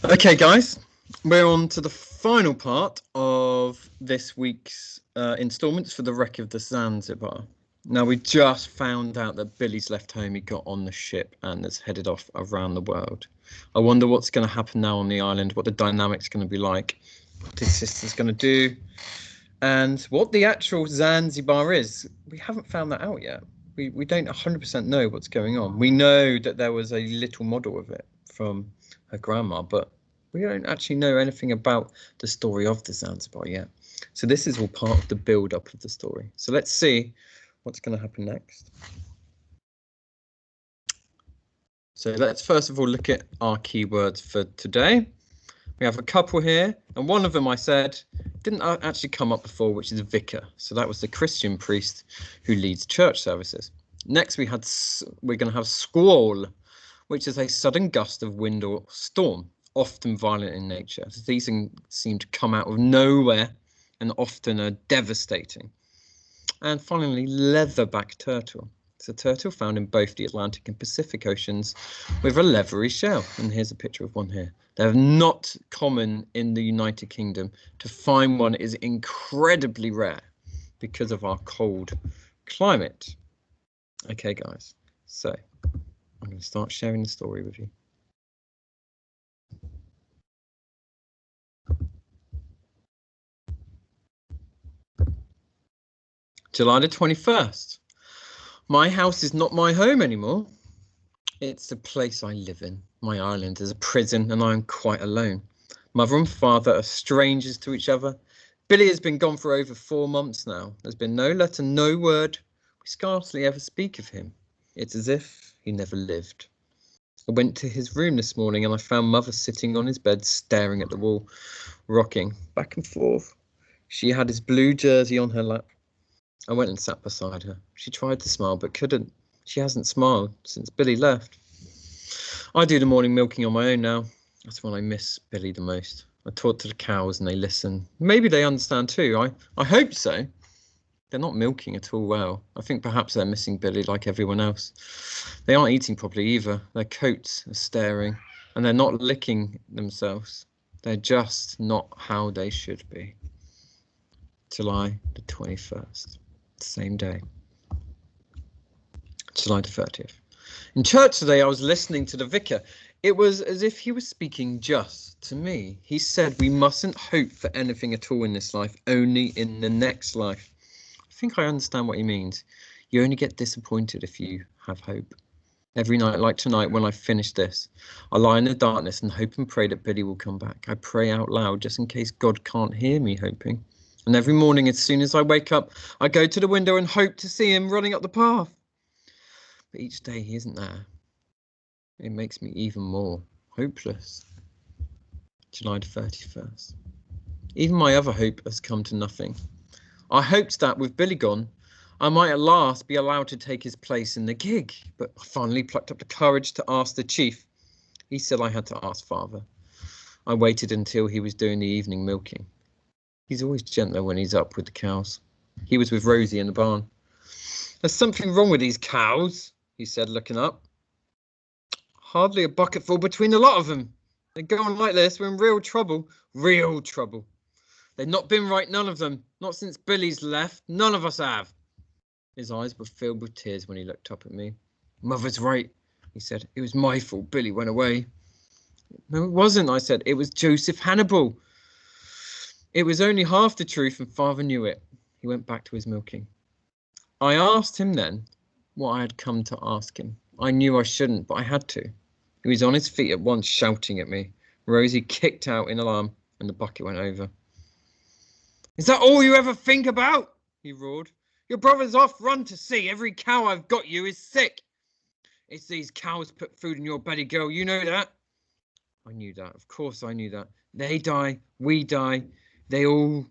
Okay, guys, we're on to the final part of this week's instalments for the wreck of the Zanzibar. Now, we just found out that Billy's left home, he got on the ship and has headed off around the world. I wonder what's going to happen now on the island, what the dynamic's going to be like, what his sister's going to do, and what the actual Zanzibar is. We haven't found that out yet. We don't 100% know what's going on. We know that there was a little model of it from her grandma, but we don't actually know anything about the story of the Zanzibar yet. So this is all part of the build-up of the story. So let's see what's going to happen next. So let's first of all look at our keywords for today. We have a couple here, and one of them I said didn't actually come up before, which is vicar. So that was the Christian priest who leads church services. Next we're going to have squall, which is a sudden gust of wind or storm, often violent in nature. These things seem to come out of nowhere and often are devastating. And finally, leatherback turtle. It's a turtle found in both the Atlantic and Pacific Oceans with a leathery shell. And here's a picture of one here. They're not common in the United Kingdom. To find one is incredibly rare because of our cold climate. Okay, guys, so I'm going to start sharing the story with you. July the 21st. My house is not my home anymore. It's the place I live in. My island is a prison and I'm quite alone. Mother and father are strangers to each other. Billy has been gone for over 4 months now. There's been no letter, no word. We scarcely ever speak of him. It's as if he never lived. I went to his room this morning and I found Mother sitting on his bed, staring at the wall, rocking back and forth. She had his blue jersey on her lap. I went and sat beside her. She tried to smile, but couldn't. She hasn't smiled since Billy left. I do the morning milking on my own now. That's when I miss Billy the most. I talk to the cows and they listen. Maybe they understand too. I hope so. They're not milking at all well. I think perhaps they're missing Billy like everyone else. They aren't eating properly either. Their coats are staring and they're not licking themselves. They're just not how they should be. July the 21st. Same day. July the 30th. In church today, I was listening to the vicar. It was as if he was speaking just to me. He said we mustn't hope for anything at all in this life, only in the next life. I think I understand what he means. You only get disappointed if you have hope. Every night, like tonight, when I finish this, I lie in the darkness and hope and pray that Billy will come back. I pray out loud just in case God can't hear me hoping. And every morning, as soon as I wake up, I go to the window and hope to see him running up the path. But each day he isn't there. It makes me even more hopeless. July the 31st. Even my other hope has come to nothing. I hoped that with Billy gone, I might at last be allowed to take his place in the gig, but I finally plucked up the courage to ask the chief. He said I had to ask father. I waited until he was doing the evening milking. He's always gentler when he's up with the cows. He was with Rosie in the barn. There's something wrong with these cows, he said, looking up. Hardly a bucketful between a lot of them. They go on like this, we're in real trouble. Real trouble. They've not been right, none of them. Not since Billy's left. None of us have. His eyes were filled with tears when he looked up at me. Mother's right, he said. It was my fault Billy went away. No, it wasn't, I said. It was Joseph Hannibal. It was only half the truth and father knew it. He went back to his milking. I asked him then what I had come to ask him. I knew I shouldn't, but I had to. He was on his feet at once, shouting at me. Rosie kicked out in alarm and the bucket went over. Is that all you ever think about? He roared. Your brother's off, run to sea. Every cow I've got you is sick. It's these cows put food in your belly, girl. You know that? I knew that. Of course I knew that. They die. We die. They all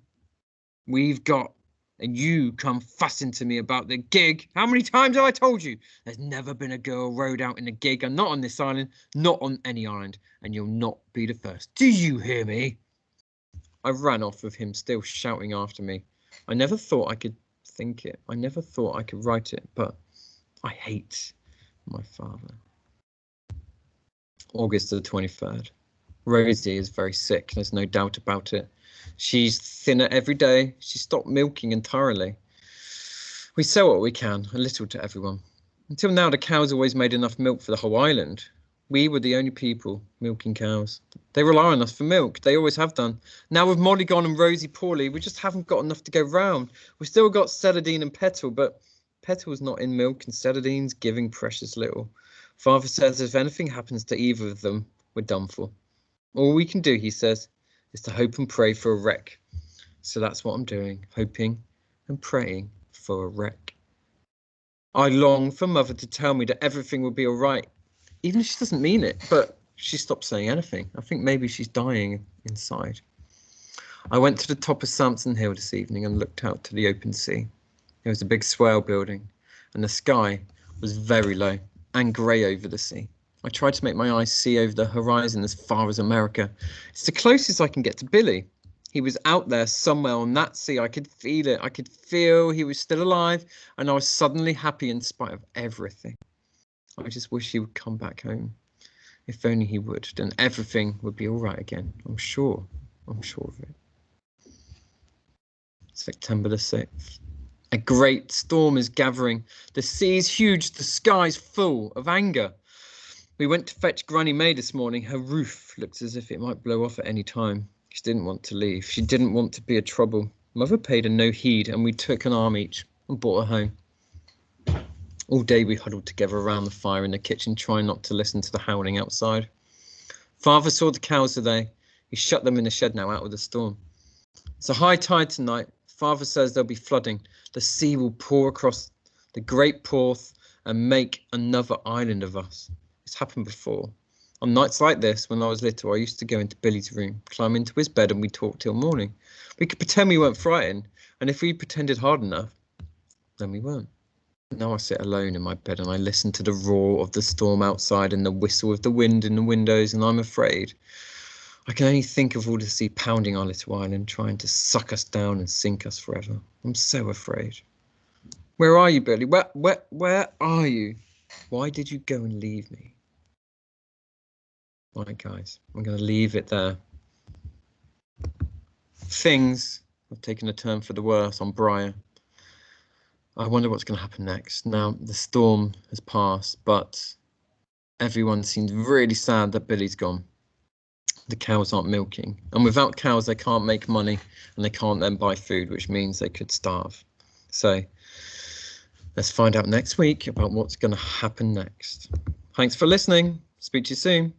we've got. And you come fussing to me about the gig. How many times have I told you? There's never been a girl rowed out in a gig. And not on this island. Not on any island. And you'll not be the first. Do you hear me? I ran off with him still shouting after me. I never thought I could think it. I never thought I could write it. But I hate my father. August the 23rd. Rosie is very sick, there's no doubt about it. She's thinner every day. She stopped milking entirely. We sell what we can, a little to everyone. Until now, the cows always made enough milk for the whole island. We were the only people milking cows. They rely on us for milk. They always have done. Now with Molly gone and Rosie poorly, we just haven't got enough to go round. We've still got Celadine and Petal, but Petal's not in milk and Celadine's giving precious little. Father says if anything happens to either of them, we're done for. All we can do, he says, is to hope and pray for a wreck. So that's what I'm doing, hoping and praying for a wreck. I long for Mother to tell me that everything will be all right, even if she doesn't mean it, but she stopped saying anything. I think maybe she's dying inside. I went to the top of Sampson Hill this evening and looked out to the open sea. There was a big swale building, and the sky was very low and grey over the sea. I tried to make my eyes see over the horizon as far as America. It's the closest I can get to Billy. He was out there somewhere on that sea. I could feel it. I could feel he was still alive, and I was suddenly happy in spite of everything. I just wish he would come back home. If only he would, then everything would be all right again. I'm sure of it. September the 6th. A great storm is gathering. The sea is huge. The sky's full of anger. We went to fetch Granny May this morning. Her roof looks as if it might blow off at any time. She didn't want to leave. She didn't want to be a trouble. Mother paid her no heed, and we took an arm each and brought her home. All day we huddled together around the fire in the kitchen, trying not to listen to the howling outside. Father saw the cows today. He shut them in the shed now out of the storm. It's a high tide tonight. Father says there'll be flooding. The sea will pour across the Great Porth and make another island of us. It's happened before. On nights like this, when I was little, I used to go into Billy's room, climb into his bed, and we'd talk till morning. We could pretend we weren't frightened, and if we pretended hard enough, then we weren't. Now I sit alone in my bed and I listen to the roar of the storm outside and the whistle of the wind in the windows, and I'm afraid. I can only think of all the sea pounding our little island, trying to suck us down and sink us forever. I'm so afraid. Where are you, Billy? Where are you? Why did you go and leave me? Right, guys, I'm going to leave it there. Things have taken a turn for the worse on Briar. I wonder what's going to happen next. Now, the storm has passed, but everyone seems really sad that Billy's gone. The cows aren't milking, and without cows they can't make money and they can't then buy food, which means they could starve. So let's find out next week about what's going to happen next. Thanks for listening. Speak to you soon.